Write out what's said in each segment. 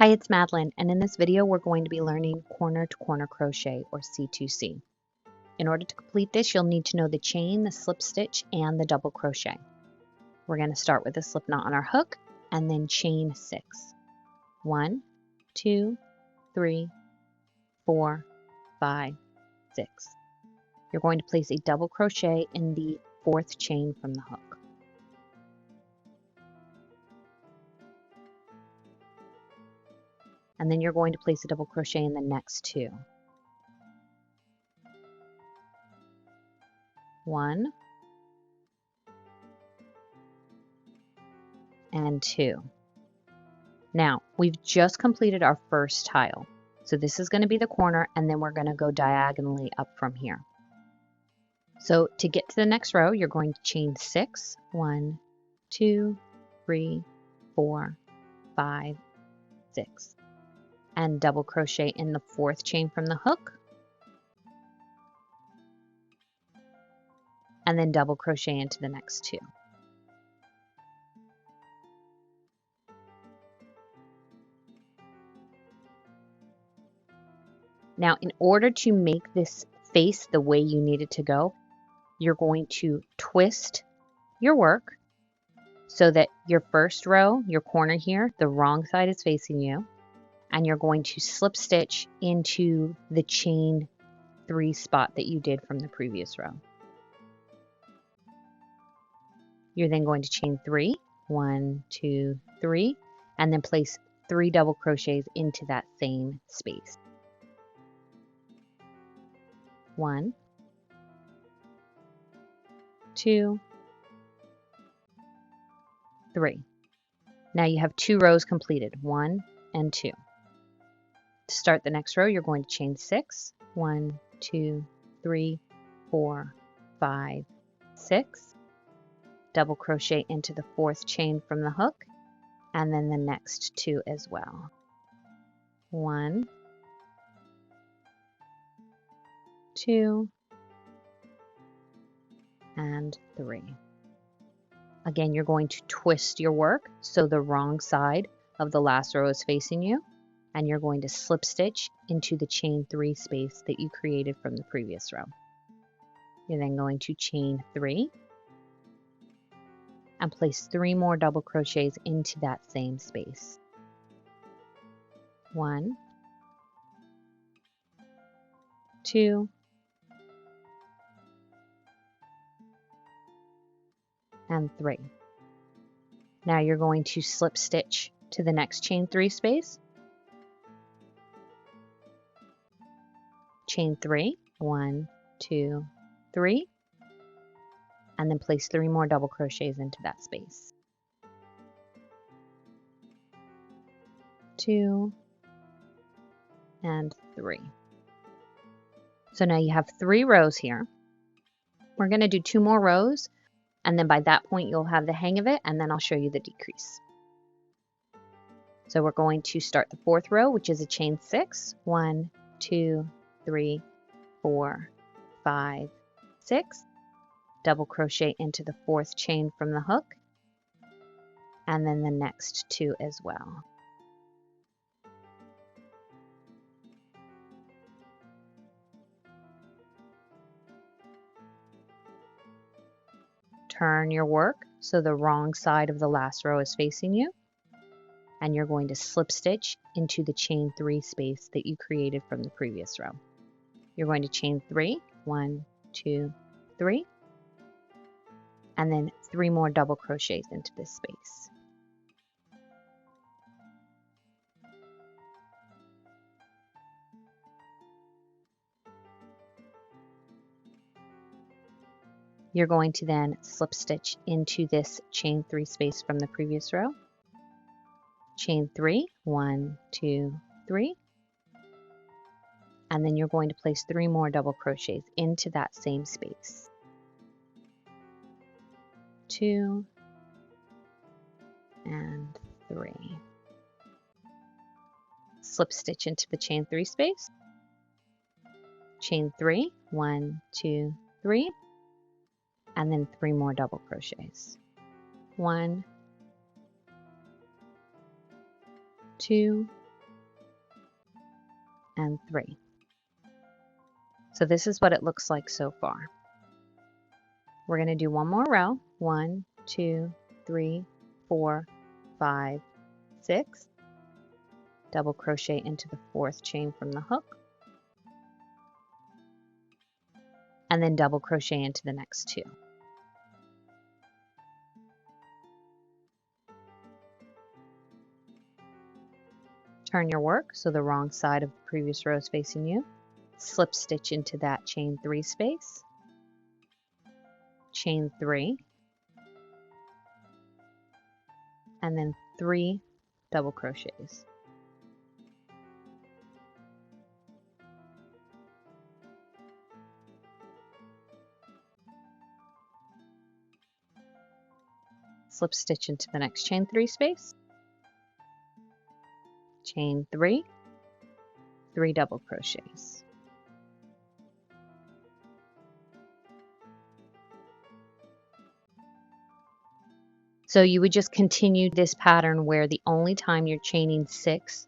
Hi, it's Madeline, and in this video we're going to be learning corner to corner crochet, or C2C. In order to complete this, you'll need to know the chain, the slip stitch, and the double crochet. We're going to start with a slip knot on our hook and then chain 6. 1, 2, 3, 4, 5, 6. You're going to place a double crochet in the 4th chain from the hook. And then you're going to place a double crochet in the next 2. 1 and 2. Now, we've just completed our first tile. So this is going to be the corner, and then we're going to go diagonally up from here. So to get to the next row, you're going to chain 6. 1, 2, 3, 4, 5, 6. And double crochet in the 4th chain from the hook. And then double crochet into the next 2. Now, in order to make this face the way you need it to go, you're going to twist your work so that your first row, your corner here, the wrong side is facing you, and you're going to slip stitch into the chain 3 spot that you did from the previous row. You're then going to chain 3, 1, 2, 3, and then place 3 double crochets into that same space. 1, 2, 3. Now you have 2 rows completed, 1 and 2. To start the next row, you're going to chain 6, 1, 2, 3, 4, 5, 6. Double crochet into the 4th chain from the hook, and then the next 2 as well. 1, 2, and 3. Again, you're going to twist your work so the wrong side of the last row is facing you, and you're going to slip stitch into the chain 3 space that you created from the previous row. You're then going to chain 3 and place 3 more double crochets into that same space. 1, 2, and 3. Now you're going to slip stitch to the next chain 3 space. Chain 3, 1, 2, 3, and then place 3 more double crochets into that space. 2 and 3. So now you have 3 rows here. We're going to do 2 more rows, and then by that point you'll have the hang of it, and then I'll show you the decrease. So we're going to start the 4th row, which is a chain 6, 1, 2, 3, 4, 5, 6. Double crochet into the 4th chain from the hook, and then the next 2 as well. Turn your work so the wrong side of the last row is facing you, and you're going to slip stitch into the chain 3 space that you created from the previous row. You're going to chain 3, 1, 2, 3, and then 3 more double crochets into this space. You're going to then slip stitch into this chain 3 space from the previous row. Chain 3, 1, 2, 3, and then you're going to place 3 more double crochets into that same space. 2 and 3. Slip stitch into the chain 3 space. Chain 3, 1, 2, 3, and then 3 more double crochets. 1, 2, and 3. So this is what it looks like so far. We're going to do one more row. 1, 2, 3, 4, 5, 6. Double crochet into the 4th chain from the hook. And then double crochet into the next 2. Turn your work so the wrong side of the previous row is facing you. Slip stitch into that chain 3 space. Chain 3. And then 3 double crochets. Slip stitch into the next chain 3 space. Chain 3, 3 double crochets. So you would just continue this pattern where the only time you're chaining 6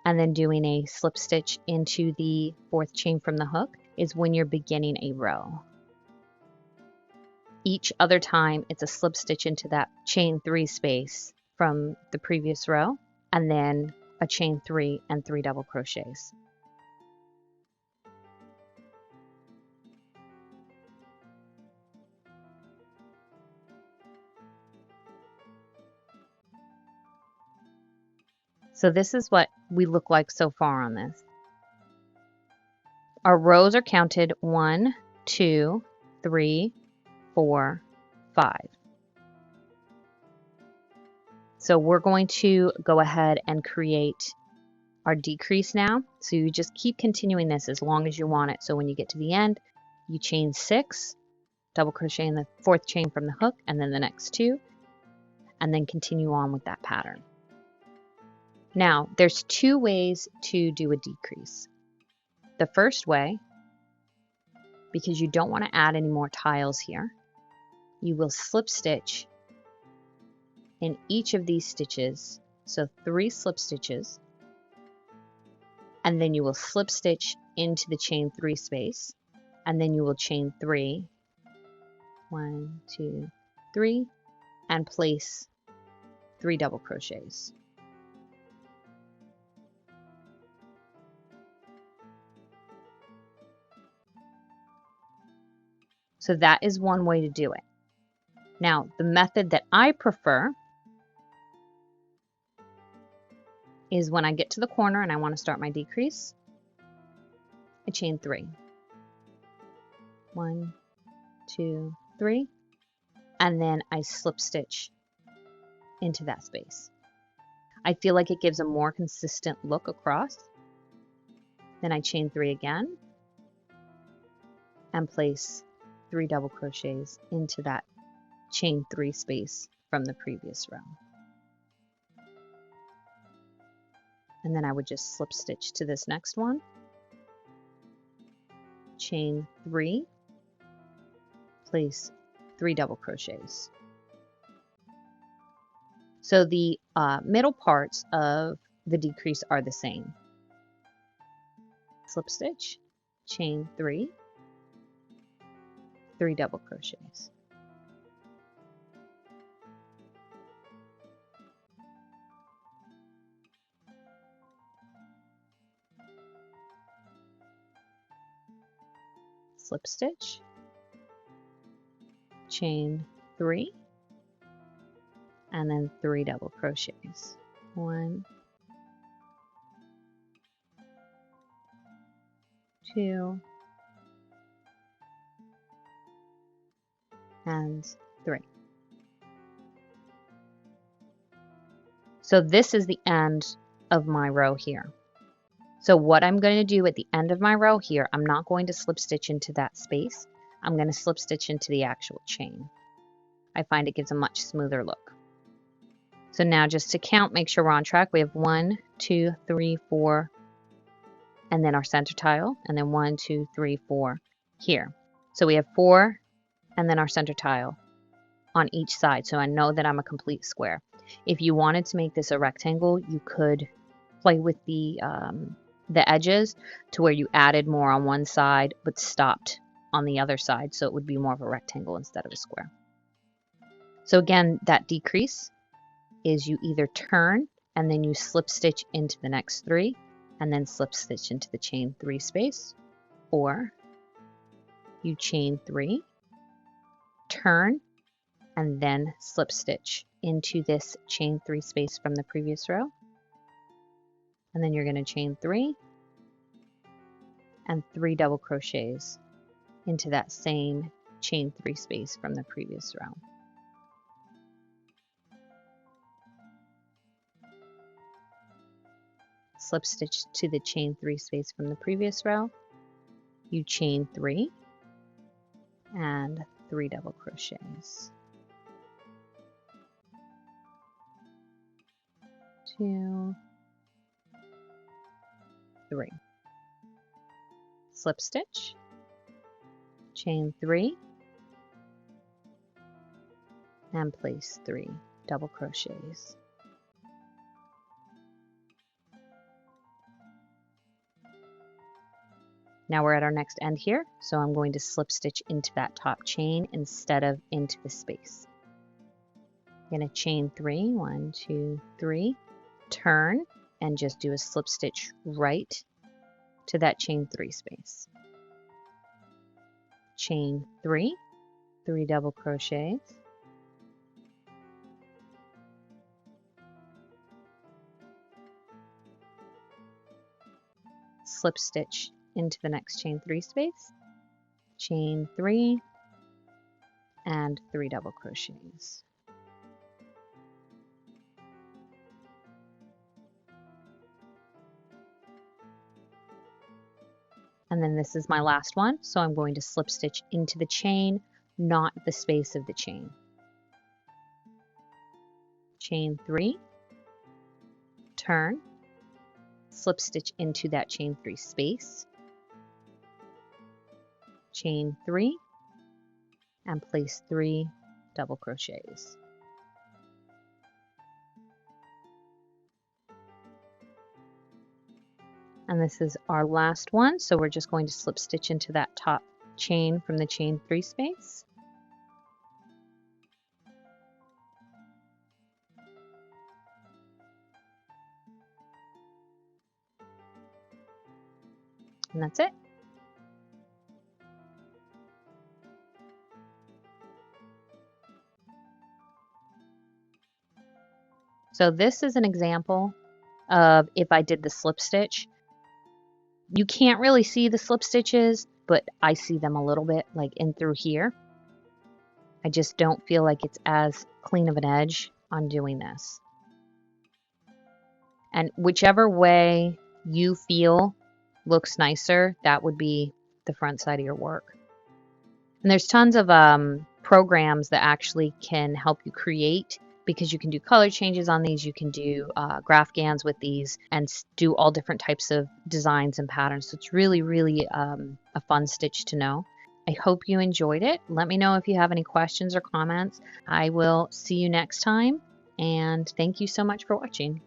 and then doing a slip stitch into the 4th chain from the hook is when you're beginning a row. Each other time it's a slip stitch into that chain 3 space from the previous row, and then a chain 3 and 3 double crochets. So this is what we look like so far on this. Our rows are counted 1, 2, 3, 4, 5. So we're going to go ahead and create our decrease now. So you just keep continuing this as long as you want it. So when you get to the end, you chain 6, double crochet in the 4th chain from the hook, and then the next 2, and then continue on with that pattern. Now, there's 2 ways to do a decrease. The first way, because you don't want to add any more tiles here, you will slip stitch in each of these stitches, so 3 slip stitches, and then you will slip stitch into the chain 3 space, and then you will chain 3, 1, 2, 3, and place 3 double crochets. So that is one way to do it. Now, the method that I prefer is when I get to the corner and I want to start my decrease, I chain 3. 1, 2, 3, and then I slip stitch into that space. I feel like it gives a more consistent look across. Then I chain 3 again and place 3 double crochets into that chain 3 space from the previous row. And then I would just slip stitch to this next one, chain 3, place 3 double crochets. So the middle parts of the decrease are the same. Slip stitch, chain 3, 3 double crochets. Slip stitch, chain 3, and then 3 double crochets. 1, 2, and 3. So this is the end of my row here. So what I'm going to do at the end of my row here, I'm not going to slip stitch into that space. I'm going to slip stitch into the actual chain. I find it gives a much smoother look. So now just to count, make sure we're on track. We have 1, 2, 3, 4, and then our center tile, and then 1, 2, 3, 4 here. So we have 4 and then our center tile on each side. So I know that I'm a complete square. If you wanted to make this a rectangle, you could play with the the edges to where you added more on one side but stopped on the other side, so it would be more of a rectangle instead of a square. So again, that decrease is you either turn and then you slip stitch into the next 3 and then slip stitch into the chain 3 space, or you chain 3, turn, and then slip stitch into this chain 3 space from the previous row, and then you're going to chain 3 and 3 double crochets into that same chain 3 space from the previous row. Slip stitch to the chain 3 space from the previous row, you chain 3 and 3 double crochets. 2, 3. Slip stitch, chain 3, and place 3 double crochets. Now we're at our next end here, so I'm going to slip stitch into that top chain instead of into the space. I'm going to chain 3, 1, 2, 3, turn, and just do a slip stitch right to that chain 3 space. Chain 3, 3 double crochets, slip stitch into the next chain 3 space, chain 3, and 3 double crochets. And then this is my last one, so I'm going to slip stitch into the chain, not the space of the chain. Chain 3, turn, slip stitch into that chain 3 space, chain 3, and place 3 double crochets. And this is our last one, so we're just going to slip stitch into that top chain from the chain 3 space. And that's it. So this is an example of if I did the slip stitch. You can't really see the slip stitches, but I see them a little bit, like in through here. I just don't feel like it's as clean of an edge on doing this. And whichever way you feel looks nicer, that would be the front side of your work. And there's tons of programs that actually can help you create, because you can do color changes on these, you can do graph GANs with these, and do all different types of designs and patterns. So it's really, really a fun stitch to know. I hope you enjoyed it. Let me know if you have any questions or comments. I will see you next time, and thank you so much for watching.